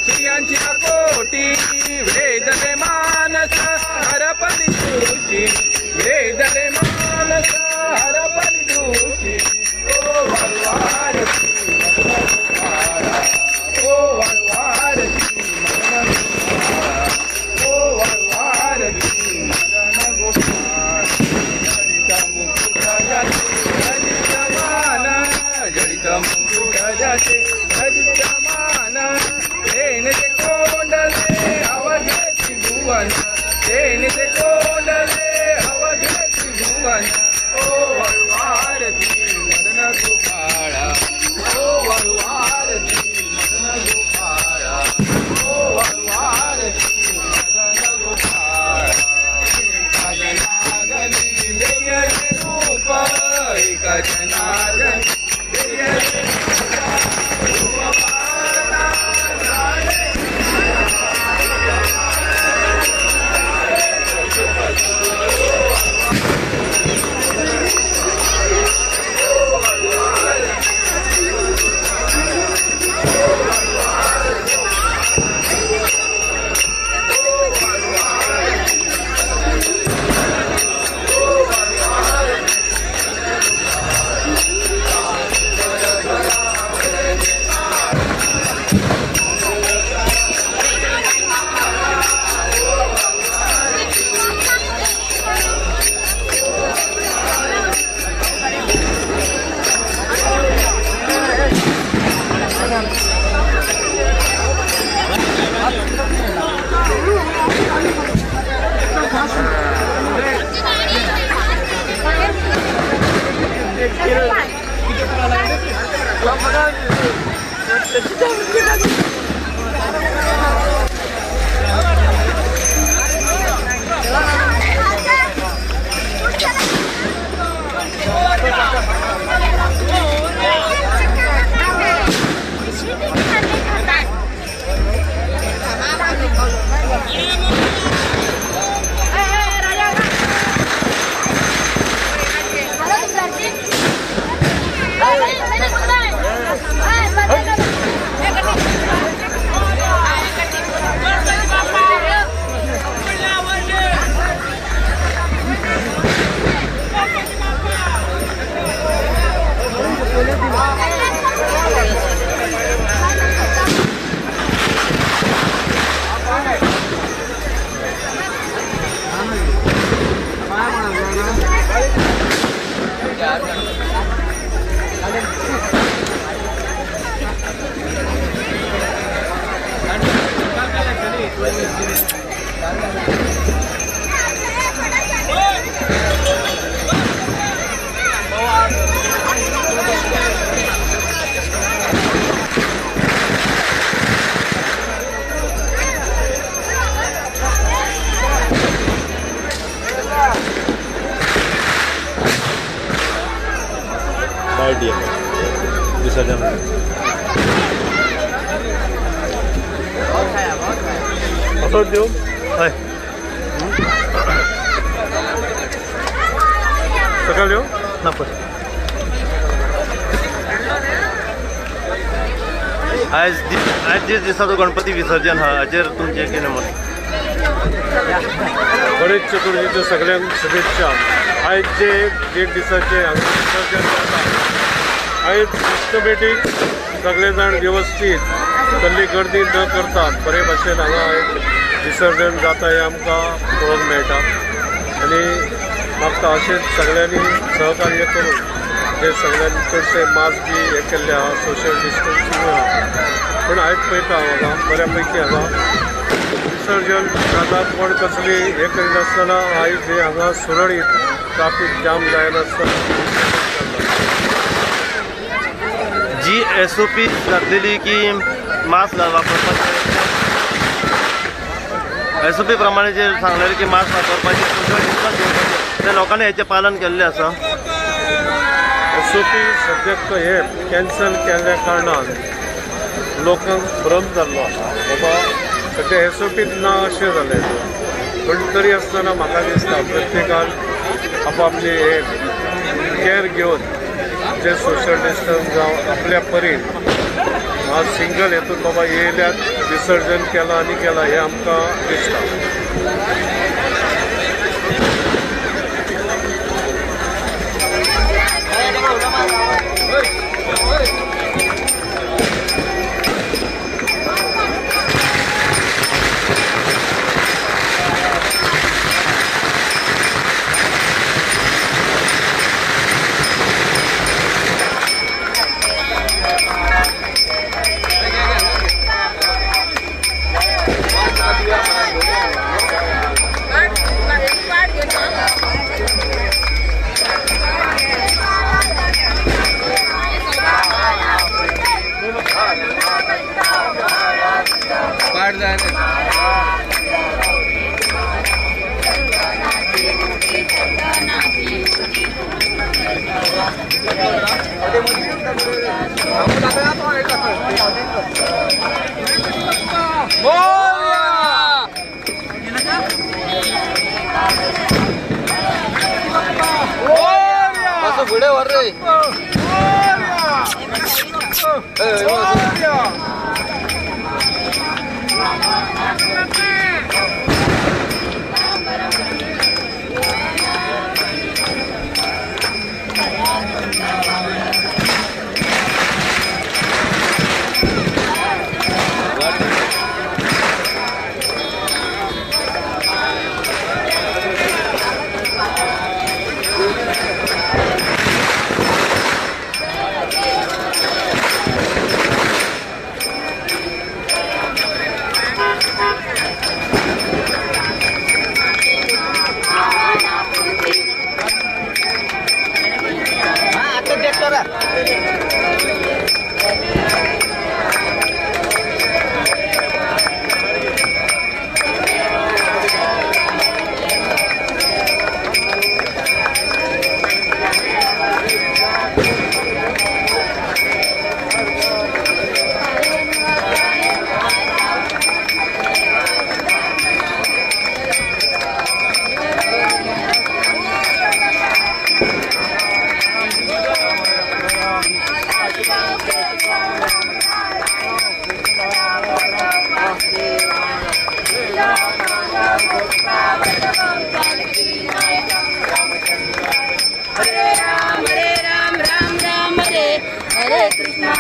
सूर्यांच्या कोटी वेदले मानस हरपली दृष्टी वेदले मानस हरपली दृष्टी ओ वरवारती ओ वरवारती ओ वरवारती मदन गोपाळ जडित मुकुट जाते जडित मान जडित मुकुट जाते जडित मान तेने ते कोंडले अवघेची भुवन तेने ते कोंडले अवघेची भुवन ओ वरवारती मदन गोपाळा ओ वरवारती मदन गोपाळा ओ वरवारती मदन गोपाळा एका जनागली जय रूप एका जनागली जय रूप विसर्जन देऊ सकाळ देऊ नको आज दीड दिवसाचं गणपती विसर्जन हा हाजेर तुमचे की नमस्ते गणेश चतुर्थीच्या सगळ्यांना शुभेच्छा आज जे दीड दिवसाचे विसर्जन आज सिस्टमॅटिक सगळेजण व्यवस्थित कसली गर्दी न करता बरे भाशेन हांगा विसर्जन जाता हें आमकां पळोवंक मेळटा आनी म्हाका अशेंच सगळ्यांनी सहकार्य करून जे सगळ्यांनी चडशे मास्क बी हे केल्ले आहा सोशल डिस्टन्सींग आहा पूण आयज पळयता हांगा बऱ्यापैकी हांगा विसर्जन जाता पण कसली हे करिनासतना आयज हे हांगा सुरळीत ट्राफीक जाम जायनासतना जी SOP घातलेली की मास्क वापरपाचें SOP प्रमाणे जे सांगलेले की मास्क वापरपाचे सोशल डिस्टन्स घेवपाचे ते लोकांनी हेचे पालन केल्लें आसा. SOP सद्याक हे कॅन्सल केल्ल्या कारणान लोकांक भ्रम जाल्लो आसा. बाबा सद्या SOPीत ना अशें जालें. पण तरी आसतना म्हाका दिसता प्रत्येकान आपापली हे कॅर घेवन जे सोशल डिस्टन्स जावं आपल्या परीन आज सिंगल हेतून बाबा येयल्यात विसर्जन केलां आनी केलां हें आमकां दिसता. पुढे वर रे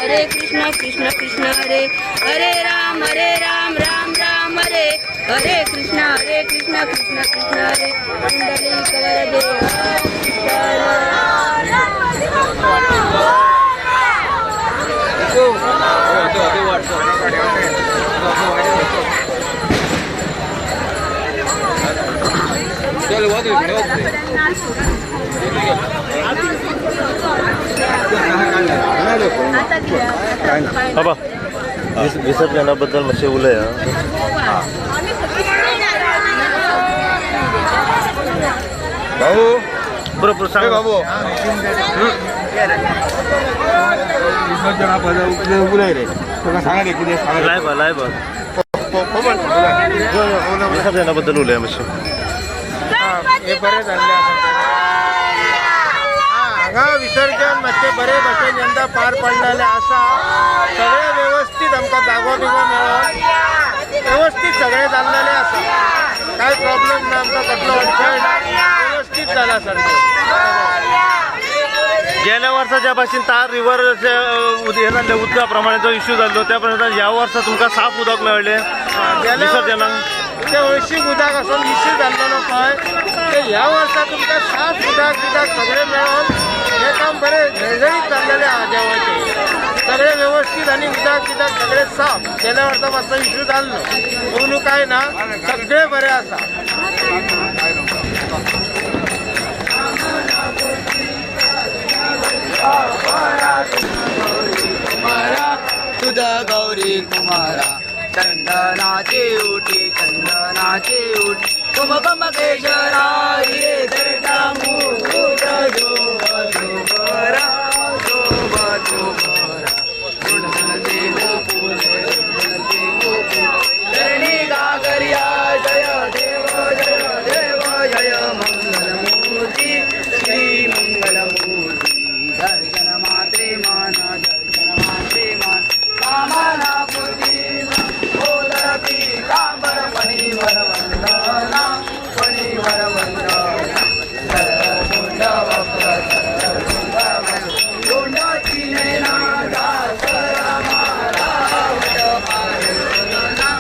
हरे कृष्ण कृष्ण कृष्ण हरे हरे राम राम राम हरे हरे कृष्ण कृष्ण कृष्ण हरे कुंडली बाबा विसर्जनाबद्दल मातशें उलया. भाऊ बरोबर सांग बाबू उलय रे तुका सांगा रे कितें सांगा लायव्ह विसर्जनाबद्दल उलया मातशें. हे बरें जाल्लें आसा. हांगा विसर्जन मातशें बरे भशेन यंदा पार पडलेलें आसा. सगळें व्यवस्थीत आमकां जागो बिगो मेळोन व्यवस्थीत सगळें जाल्लेलें आसा. कांय प्रॉब्लेम ना. आमकां कसलो अडचण ना. व्यवस्थीत जाला सारकें. गेल्या वर्सा ज्या भाशेन तार रिवर हे जाल्ले उदका प्रमाणे जो इश्यू जाल्लो त्या प्रमाणे ह्या वर्सा तुमकां साफ उदक मेळ्ळें विसर्जनाक. ते हळशीक उदक आसून इश्यू जाल्लो न्हू पळय ते ह्या वर्सा तुमकां साफ उदक सगळें मेळोन हें काम बरें झळझळीत जाल्लेलें आहा देवाचें. सगळें व्यवस्थीत आनी उदक सगळें साफ. गेल्या वर्सा मातसो इश्यू जाल्लो पूण कांय ना. सगळें बरें आसा. तुझा गौरी कुमारा चंदनाची उटी चंदना मानाचे ऊट कुमकुम केशरा ये धरता मुकुट शोभा शोभरा शोभा शोभरा उडते गोकुळ उडते गोकुळ धरणी गागरिया जय देव जय मंगलमूर्ती श्री मंगलमूर्ती दर्शन मात्रे मान कामना पूर्ती बोलती कांबर पणीवर वंदना पणीवर वंदना सरदुंड वक्र सरदुंड दोंडाची नैना दासर मारा वट पारुणा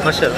मशर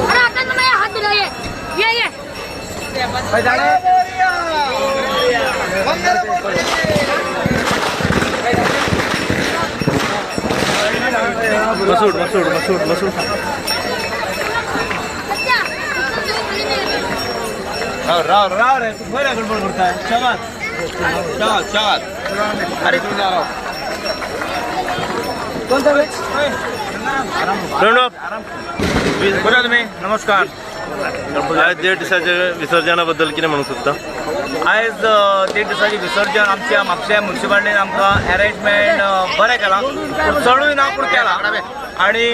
अरे आता ना मैं हाथ दिला ये मसूड मसूड मसूड मसूड राव रे तू बऱ्या गडबड करताय चगात अरे कोणता वेच प्रणव बोला तुम्ही नमस्कार आज 1.5 दिसाच्या विसर्जनाबद्दल कितें म्हणूंक सोदता आयज 1.5 दिसाचे विसर्जन आमच्या म्हापश्या म्युन्सिपालिटीन आमकां अरेंजमेंट बरें केलां पूण चडूय ना पूण केलां आणि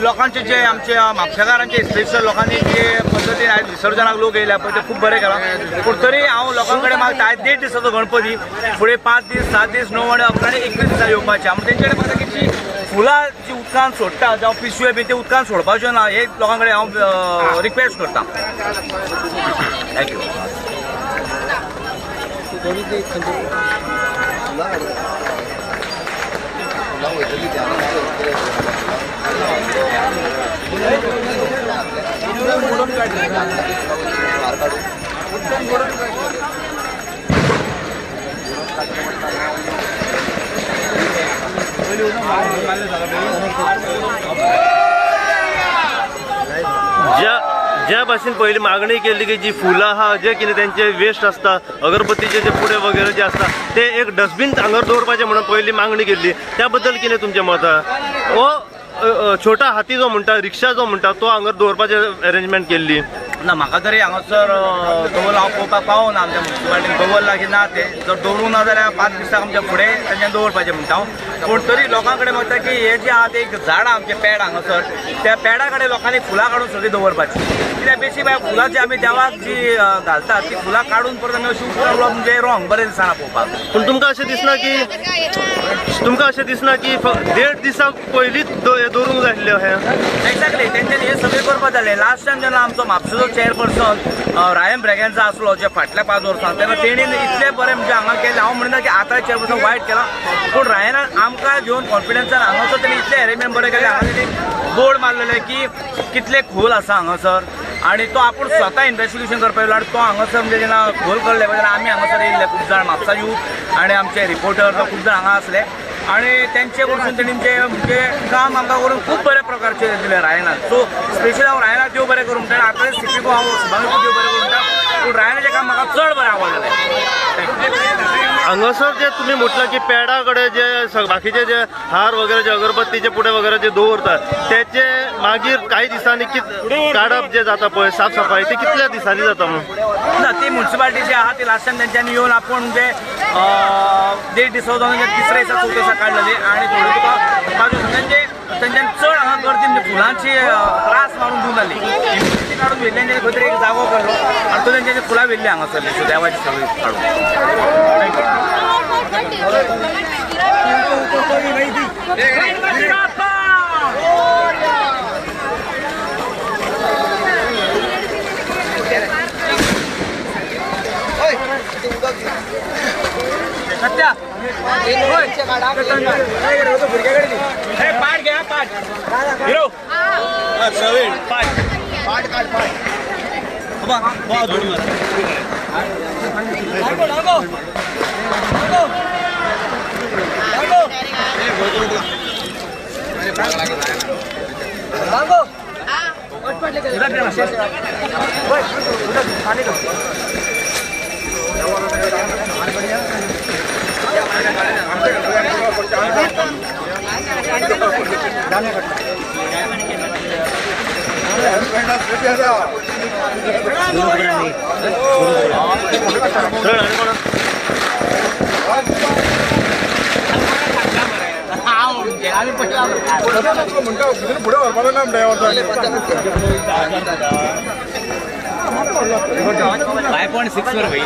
लोकांचे जे आमच्या म्हापशेकारांचे स्पेशल लोकांनी जे पद्दतीन आयज विसर्जनाक लोक येयल्या पळय ते खूब बरें केलां पूण तरी हांव लोकां कडेन मागता आयज 1.5 दिसाचो गणपती फुडें 5 दीस 7 दीस 9 आनी 11 आनी 21 दिसा येवपाचें आमी तेंचे कडेन मागता कितलीं फुलां जी उदकांत सोडटा जावं पिशव्यो बी ते उदकांत सोडपाच्यो ना हे लोकां कडेन हांव रिक्वेस्ट करता थँक्यू ज्या भाशेन पयलीं मागणी केल्ली की जी फुलां आहा जे कितें तेंचे वेस्ट आसता अगरबत्तीचे जे पुडे वगैरे जे आसता ते एक डस्टबीन हांगर दवरपाचें म्हणून पयलीं मागणी केल्ली त्या बद्दल कितें तुमचें मत आहा हो छोटा हाती जो म्हणटा रिक्षा जो म्हणटा तो हांगर दवरपाचें अरेंजमेंट केल्ली ना म्हाका तरी हांगासर दवरला हांव पळोवपाक पावूं ना आमच्या म्युन्सिपालिटीन दवरला की ना ते जर दवरूं ना जाल्यार 5 दिसांक आमच्या फुडें तेंच्यान दवरपाचें म्हणटा हांव पूण तरी लोकां कडेन म्हणटा की हे जे आहा ते एक झाडां आमचे पॅड हांगासर त्या पॅडा कडेन लोकांनी फुलां काडून सगळीं दवरपाची कित्याक बेशी बाय फुलां जी आमी देवाक जी घालतात ती फुलां काडून परत आमी अशी उडोवप म्हणजे रॉंग बरें दिसना पळोवपाक पूण तुमकां अशें दिसना की 1.5 दिसाक पयलींच दवरूंक जाय आसलें हें एक्झॅक्टली तेंच्यांनी हे सगळें करपाक जालें लास्ट टायम जेन्ना आमचो म्हापशेचो चेअरपर्सन रायन ब्रॅगॅन्झा आसलो जे फाटल्या 5 वर्सां तेन्ना तेणी इतले बरें म्हणजे हांगा केलें हांव म्हणना की आतां चेअरपर्सन वायट केलां पूण रायनान आमकां घेवन कॉन्फिडन्सान हांगासर तेणी इतले अरेंजमेंट बरें केले हांगा तेणी बोर्ड मारलेले की कितले खोल आसा हांगासर आणि तो आपूण स्वता इन्व्हेस्टिगेशन करपाक येयलो आणि तो हांगासर म्हणजे जेन्ना खोल करले तेन्ना आमी हांगासर येयल्ले खूब जाण म्हापसा यूथ आणि आमचे रिपोर्टर खूब जाण हांगा आसले आणि त्यांचे वरसून तेणींचे म्हणजे काम आमकां करून खूब बऱ्या प्रकारचे दिले रायनान सो स्पेशली हांव रायनाक देव बरें करूं म्हणटा आतां सिटीको हांव शुभांगीको देव बरें करूं म्हणटा पूण रायनाचें काम म्हाका चड बरें आवडलें हांगासर जे तुम्ही म्हटलं की पॅडा कडेन जे बाकीचे जे हार वगैरे जे अगरबत्तीचे पुडे वगैरे जे दवरतात त्याचे मागीर काही दिसांनी काडप जे जाता पळय साफ सफाई ते कितल्या दिसांनी जाता म्हणून ना ती म्युन्सिपालिटी जी आहा ती लास्ट टायम तेंच्यांनी येवन आपूण म्हणजे 1.5 दिसा जावन 3ऱ्या दिसा 4थ्या दिसा काडलेली आणि थोडी तुका तेंच्यान चड हांगा गर्दी म्हणजे फुलांची त्रास मारून दिवन जाली इमिडिएटली काढून व्हेल्ली आनी खंय तरी एक जागो केलो आनी तो तेंच्यानी फुलां व्हेल्ली हांगासरली सो देवाची सगळी पाठ घ्या पाठ हिरो प्रवीण पाठ पाठ काढ पाठ .6 वर भाई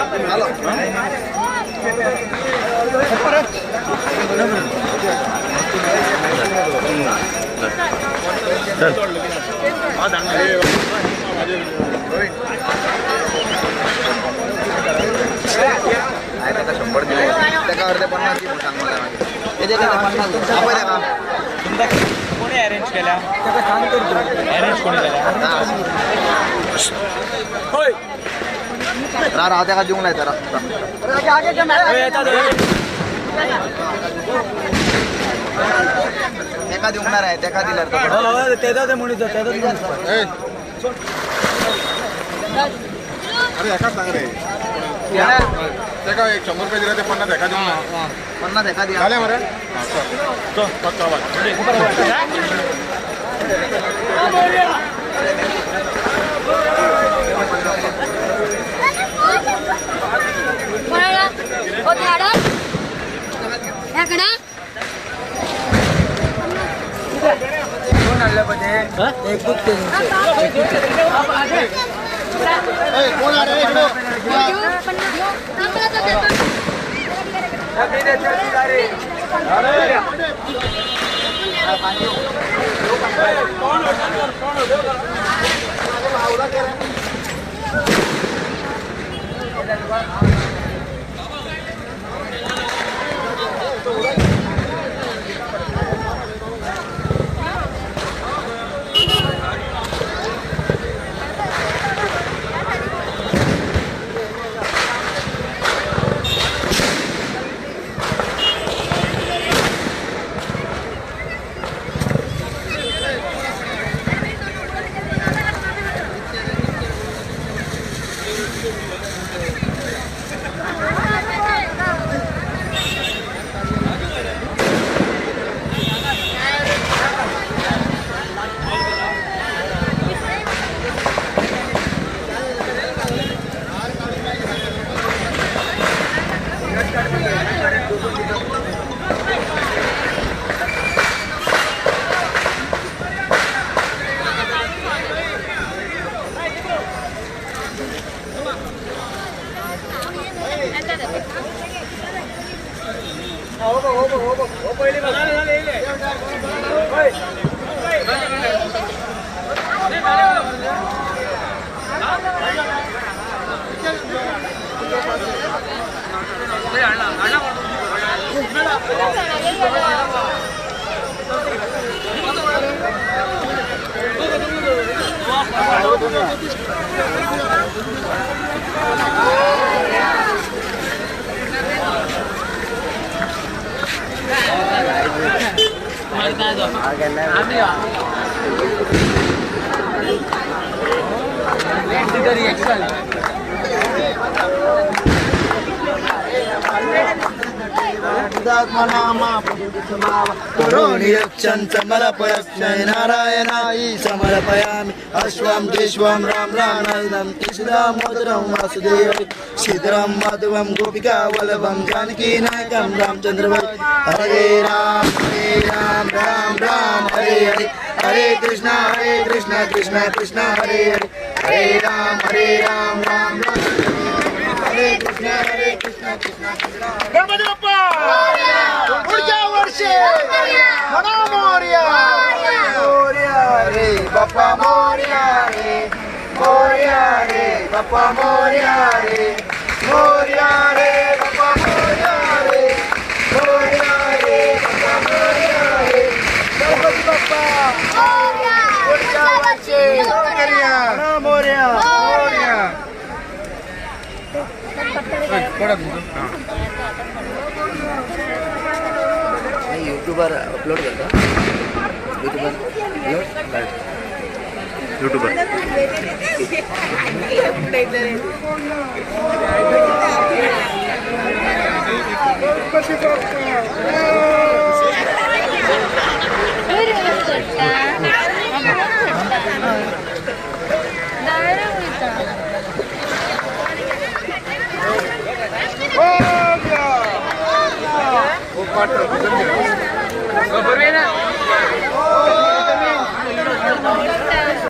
शंभर दिले त्या अर्धे 50 सांग मला कोणी अरेंज केल्या अरेंज कोणी केल्या होय राह त्या का देऊन नाही तर एका देणार आहे त्या का दिला त्याचा म्हणून अरे एका सांग रे ते का 100 रुपये दिला ते 50 एका देऊन 50 एका दिला झाले मरे तो पक्का बात कोणाला ओ झाडा याकडे कोण आणलं पाहिजे एक बुक कोण आले इकडे नारायणाय समर्पयामि अश्वं केशवं राम राम कृष्णं मधुरं वासुदेव शीतलं माधवं गोपिका वल्लभं जानकी नायकं रामचंद्र हरे राम राम राम हरे हरे हरे कृष्णा कृष्णा कृष्णा हरे हरे हरे राम राम राम हरे कृष्णा कृष्णा कृष्णा गणपती बाप्पा पुढच्या वर्षी म्हणा मोरया मोरया रे बाप्पा मोरया रे मोरया रे बाप्पा मोरया रे मोरया रे बाप्पा मोरया रे मोरया रे बाप्पा मोरया रे गणपती बाप्पा पुढच्या वर्षी मोरया मोरया मोरया यूट्यूबर अपलोड करता युट्यूबर हो